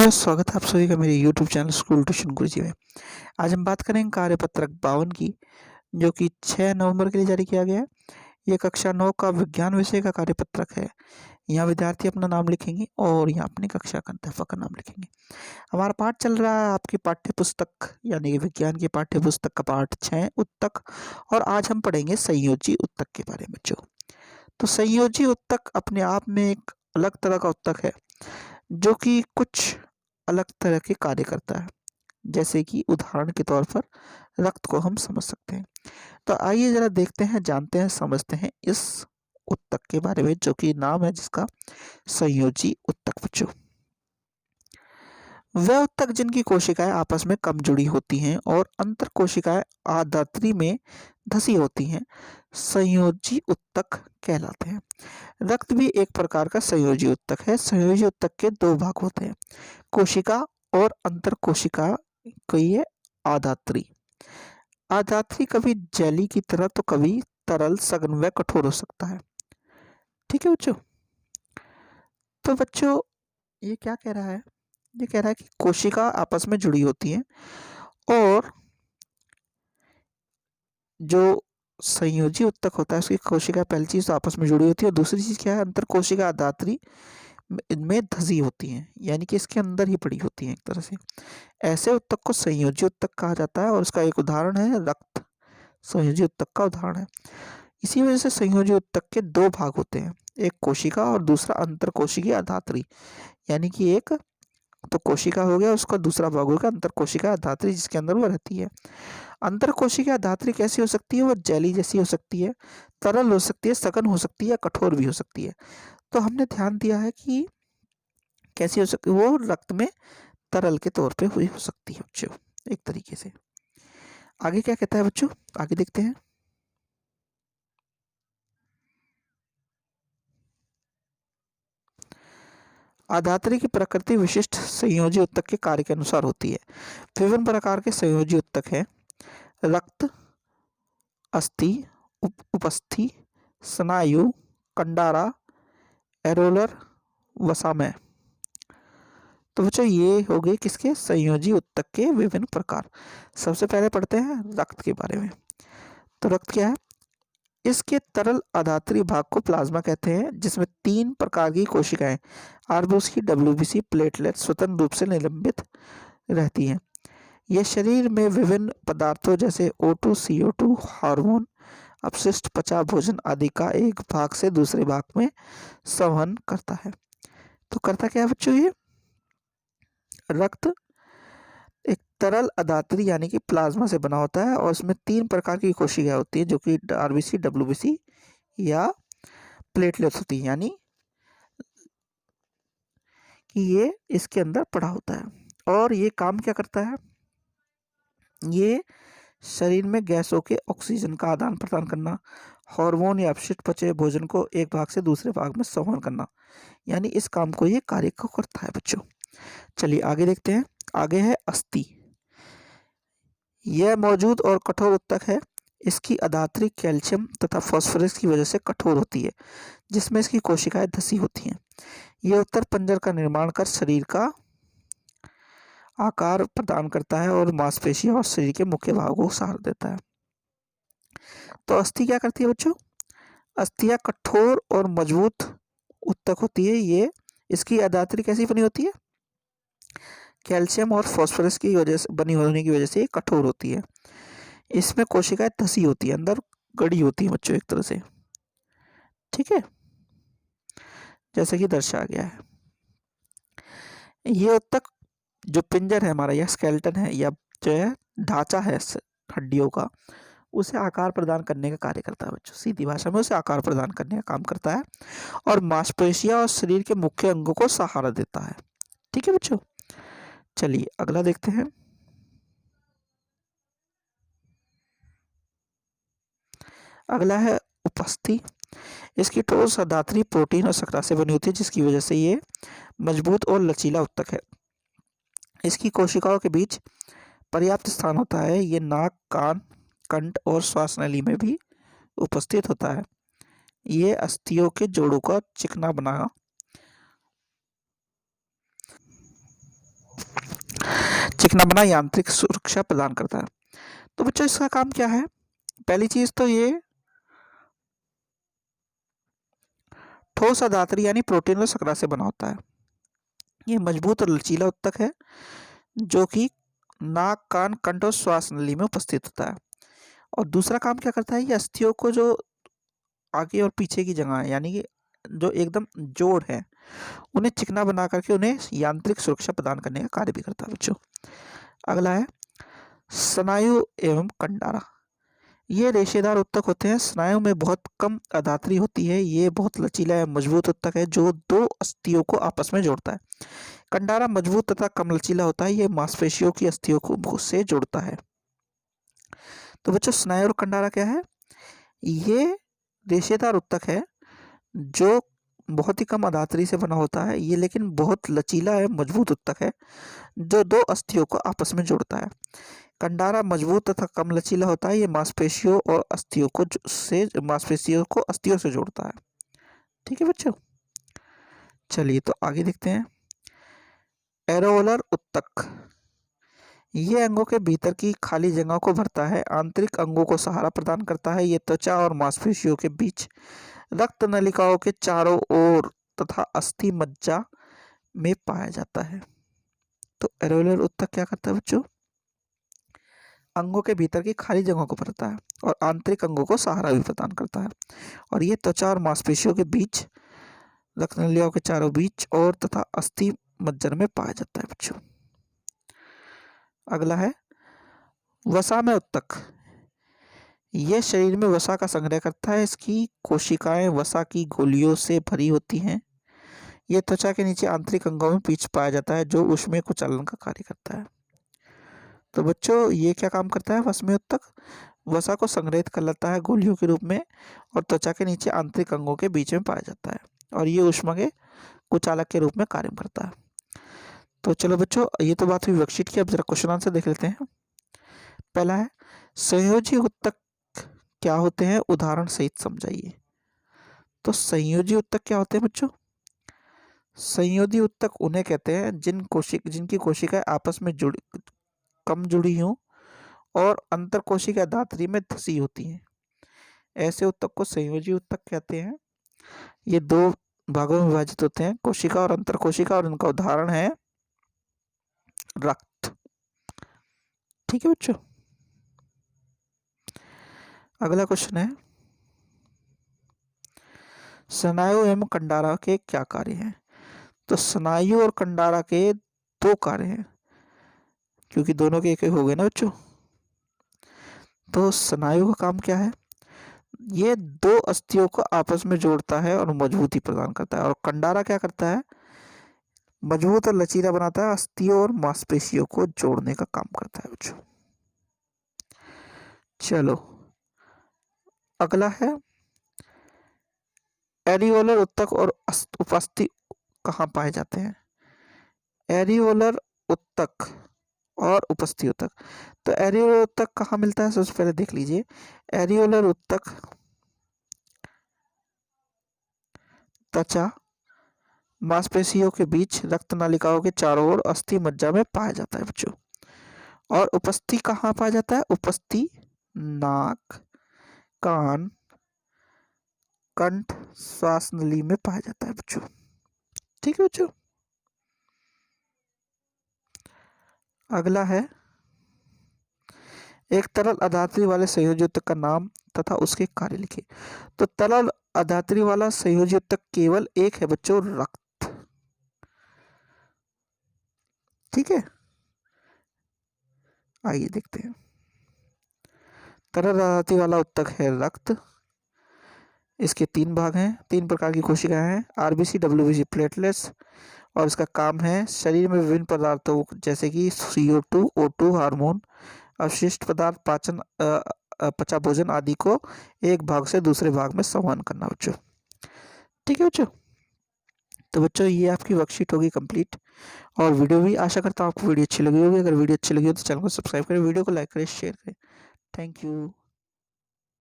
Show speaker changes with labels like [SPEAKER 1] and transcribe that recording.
[SPEAKER 1] Hello, स्वागत है आप सभी का मेरे यूट्यूब चैनल स्कूल ट्यूशन गुरुजी में। आज हम बात करेंगे कार्यपत्रक 52 की, जो कि 6 नवंबर के लिए जारी किया गया है। ये कक्षा 9 का विज्ञान विषय का कार्यपत्रक है। यहाँ विद्यार्थी अपना नाम लिखेंगे और यहाँ अपनी कक्षा का अध्यापक का नाम लिखेंगे। हमारा पाठ चल रहा है आपकी पाठ्य पुस्तक यानी कि विज्ञान की पाठ्य पुस्तक का पाठ 6 उत्तक, और आज हम पढ़ेंगे संयोजी उत्तक के बारे में। तो संयोजी उत्तक अपने आप में एक अलग तरह का उत्तक है, जो कि कुछ अलग तरह के कार्य करता है। जैसे कि उदाहरण के तौर पर रक्त को हम समझ सकते हैं। तो आइए जरा देखते हैं, जानते हैं, समझते हैं इस उत्तक के बारे में, जो कि नाम है जिसका संयोजी उत्तक। बच्चों, वह उत्तक जिनकी कोशिकाएं आपस में कम जुड़ी होती हैं और अंतर कोशिकाएं आधात्री में धसी होती हैं, संयोजी उत्तक कहलाते हैं। रक्त भी एक प्रकार का संयोजी उत्तक है। संयोजी उत्तक के 2 भाग होते हैं, कोशिका और अंतर कोशिका को। ये आधात्री आधात्री कभी जेली की तरह तो कभी तरल, सघन व कठोर हो सकता है। ठीक है बच्चों। तो बच्चों, ये क्या कह रहा है? ये कह रहा है कि कोशिका आपस में जुड़ी होती हैं, और जो संयोजी उत्तक होता है उसकी कोशिका पहली चीज तो आपस में जुड़ी होती है, और दूसरी चीज क्या है? अंतर कोशिका आधात्री इनमें धसी होती हैं, यानी कि इसके अंदर ही पड़ी होती हैं एक तरह से। ऐसे उत्तक को संयोजी उत्तक कहा जाता है, और इसका एक उदाहरण है रक्त। संयोजी उत्तक का उदाहरण है। इसी वजह से संयोजी उत्तक के 2 भाग होते हैं, एक कोशिका और दूसरा अंतर कोशिकीय आधात्री। यानी कि एक तो कोशिका हो गया, उसका दूसरा भाग होगा अंतर कोशिका आधात्री, जिसके अंदर वो रहती है। अंतर कोशिका आधात्री कैसी हो सकती है? वो जेली जैसी हो सकती है, तरल हो सकती है, सघन हो सकती है, कठोर भी हो सकती है। तो हमने ध्यान दिया है कि कैसी हो सकती है? वो रक्त में तरल के तौर पे हुई हो सकती है बच्चों, एक तरीके से। आगे क्या कहता है बच्चों? आगे देखते हैं। आधात्री की प्रकृति विशिष्ट संयोजी उत्तक के कार्य के अनुसार होती है। विभिन्न प्रकार के संयोजी उत्तक हैं: रक्त, अस्थि, उपस्थि, स्नायु, कंडारा, एरोलर, वसामय। तो बच्चों, ये हो गए किसके? संयोजी उत्तक के विभिन्न प्रकार। सबसे पहले पढ़ते हैं रक्त के बारे में। तो रक्त क्या है? इसके तरल आधात्री भाग को प्लाज्मा कहते हैं, जिसमें 3 प्रकार की कोशिकाएं आरबीसी, डब्ल्यूबीसी, प्लेटलेट स्वतंत्र रूप से निलंबित रहती हैं। यह शरीर में विभिन्न पदार्थों जैसे O2, CO2, हार्मोन, अपशिष्ट, पचा भोजन आदि का एक भाग से दूसरे भाग में संवहन करता है। तो करता क्या है बच्चों? ये रक्त एक तरल आधात्री यानी कि प्लाज्मा से बना होता है, और उसमें 3 प्रकार की कोशिकाएं होती हैं, जो कि आरबीसी, डब्ल्यूबीसी या प्लेटलेट्स होती हैं, यानी कि ये इसके अंदर पड़ा होता है। और ये काम क्या करता है? ये शरीर में गैसों के ऑक्सीजन का आदान प्रदान करना, हार्मोन या अपशिष्ट पचे भोजन को एक भाग से दूसरे भाग में संवहन करना, यानी इस काम को ये कार्य को करता है बच्चों। चलिए आगे देखते हैं। आगे है अस्थि। यह मौजूद और कठोर उत्तक है। इसकी आधात्री कैल्शियम तथा फास्फोरस की वजह से कठोर होती है, जिसमें इसकी कोशिकाएं धसी होती हैं। यह उत्तर पंजर का निर्माण कर शरीर का आकार प्रदान करता है और मांसपेशियों और शरीर के मुख्य भागों को सहारा देता है। तो अस्थि क्या करती है बच्चों? अस्थियां कठोर और मजबूत उत्तक होती है। ये इसकी आधात्री कैसी बनी होती है? कैल्शियम और फास्फोरस की वजह से बनी होने की वजह से ये कठोर होती है। इसमें कोशिकाएं धसी होती है, अंदर गड़ी होती है बच्चों, एक तरह से। ठीक है, जैसे कि दर्शाया गया है। ये उत्तक जो पिंजर है हमारा, या स्केलेटन है, या जो है ढांचा है हड्डियों का, उसे आकार प्रदान करने का कार्य करता है बच्चों। सीधी भाषा में उसे आकार प्रदान करने का काम करता है, और मांसपेशियां और शरीर के मुख्य अंगों को सहारा देता है। ठीक है बच्चों। चलिए अगला देखते हैं। अगला है उपस्थि। इसकी ठोस धात्री प्रोटीन और शर्करा से बनी होती है, जिसकी वजह से ये मजबूत और लचीला उत्तक है। इसकी कोशिकाओं के बीच पर्याप्त स्थान होता है। ये नाक, कान, कंठ और श्वास नली में भी उपस्थित होता है। ये अस्थियों के जोड़ों का चिकना बना चिकना बना यांत्रिक सुरक्षा प्रदान करता है। तो बच्चों इसका काम क्या है? पहली चीज तो ये ठोस अधात्री यानी प्रोटीन और शर्करा से बना होता है। ये मजबूत और लचीला उत्तक है जो कि नाक, कान, कंठ और श्वास नली में उपस्थित होता है। और दूसरा काम क्या करता है, ये अस्थियों को जो आगे और पीछे की जगह है यानी कि जो एकदम जोड़ है उन्हें चिकना बना करके उन्हें यांत्रिक सुरक्षा प्रदान करने का कार्य भी करता है बच्चों। अगला है स्नायु एवं कंडारा। ये रेशेदार उत्तक होते हैं, स्नायु में बहुत कम अधात्री होती है, ये बहुत लचीला है, मजबूत उत्तक है जो दो अस्थियों को आपस में जोड़ता है। कंडारा मजबूत तथा कम लचीला होता है, ये मांसपेशियों की अस्थियों को से जोड़ता है। तो बच्चों स्नायु और कंडारा क्या है? ये रेशेदार उत्तक है जो बहुत ही कम अधात्री से बना होता है, ये लेकिन बहुत लचीला है, मजबूत उत्तक है जो दो अस्थियों को आपस में जोड़ता है। कंडारा मजबूत तथा कम लचीला होता है, ये मांसपेशियों और अस्थियों को अस्थियों से जोड़ता है। ठीक है बच्चों, चलिए तो आगे देखते हैं। एरोवलर उत्तक, ये अंगों के भीतर की खाली जगह को भरता है, आंतरिक अंगों को सहारा प्रदान करता है, ये त्वचा और मांसपेशियों के बीच, रक्त नलिकाओं के चारों ओर तथा अस्थि मज्जा में पाया जाता है। तो एरोवलर उत्तक क्या करता है बच्चों? अंगों के भीतर की खाली जगहों को भरता है और आंतरिक अंगों को सहारा भी प्रदान करता है, और ये त्वचा और मांसपेशियों के बीच, रक्त नलिकाओं के चारों बीच और तथा अस्थि मज्जर में पाया जाता है बच्चों। अगला है वसा में उत्तक। यह शरीर में वसा का संग्रह करता है, इसकी कोशिकाएं वसा की गोलियों से भरी होती हैं। यह त्वचा के नीचे आंतरिक अंगों में पीछ पाया जाता है जो ऊष्मीय कुचालन का कार्य करता है। तो बच्चों ये क्या काम करता है? वसा में उत्तक वसा को संग्रहित कर लेता है गोलियों के रूप में और त्वचा के नीचे आंतरिक अंगों के बीच में पाया जाता है, और ये ऊष्मा के कुचालक के रूप में कार्य करता है। तो चलो बच्चों, ये तो बात हुई वर्कशीट की, अब जरा क्वेश्चन आंसर देख लेते हैं। पहला है संयोजी उत्तक क्या होते हैं, उदाहरण सहित समझाइए। तो संयोजी उत्तक क्या होते हैं बच्चों? संयोजी उत्तक उन्हें कहते हैं जिनकी कोशिकाएं आपस में कम जुड़ी हों और अंतर कोशिका धात्री में धसी होती हैं, ऐसे उत्तक को संयोजी उत्तक कहते हैं। ये दो भागों में विभाजित होते हैं, कोशिका और अंतर कोशिका, और इनका उदाहरण है रक्त। ठीक है बच्चों, अगला क्वेश्चन है स्नायु एवं कंडारा के क्या कार्य हैं। तो स्नायु और कंडारा के दो कार्य हैं, क्योंकि दोनों के एक एक हो गए ना बच्चों। तो स्नायु का काम क्या है? ये दो अस्थियों को आपस में जोड़ता है और मजबूती प्रदान करता है। और कंडारा क्या करता है? मजबूत और लचीला बनाता है, अस्थियों और मांसपेशियों को जोड़ने का काम करता है बच्चों। चलो अगला है एरियोलर उत्तक और उपस्थि कहाँ पाए जाते हैं? एरियोलर उत्तक और उपस्थि उत्तक। तो एरियोलर उत्तक कहाँ मिलता है? सबसे पहले देख लीजिए, एरियोलर उत्तक त्वचा मांसपेशियों के बीच, रक्त नलिकाओं के चारों ओर, अस्थि मज्जा में पाया जाता है बच्चों। और उपस्थि कहाँ पाया जाता है? उपस्थि नाक, कान, कंठ, श्वास नली में पाया जाता है बच्चों। ठीक है बच्चों, अगला है एक तरल अधात्री वाले संयोजी उत्तक का नाम तथा उसके कार्य लिखिए। तो तरल अधात्री वाला संयोजी उत्तक केवल एक है बच्चों, रक्त। ठीक है, आइए देखते हैं। तरल अधात्री वाला उत्तक है रक्त। इसके तीन भाग हैं, तीन प्रकार की कोशिकाएं हैं, आरबीसी, डब्ल्यूबीसी, प्लेटलेट्स। और इसका काम है शरीर में विभिन्न पदार्थों जैसे कि CO2, O2, हार्मोन, अवशिष्ट पदार्थ, पाचन, पचा भोजन आदि को एक भाग से दूसरे भाग में संवहन करना बच्चों। ठीक है बच्चों, तो बच्चों ये आपकी वर्कशीट होगी कंप्लीट, और वीडियो भी आशा करता हूँ आपको वीडियो अच्छी लगी होगी। अगर वीडियो अच्छी लगी हो तो चैनल को सब्सक्राइब करें, वीडियो को लाइक करें, शेयर करें। Thank you.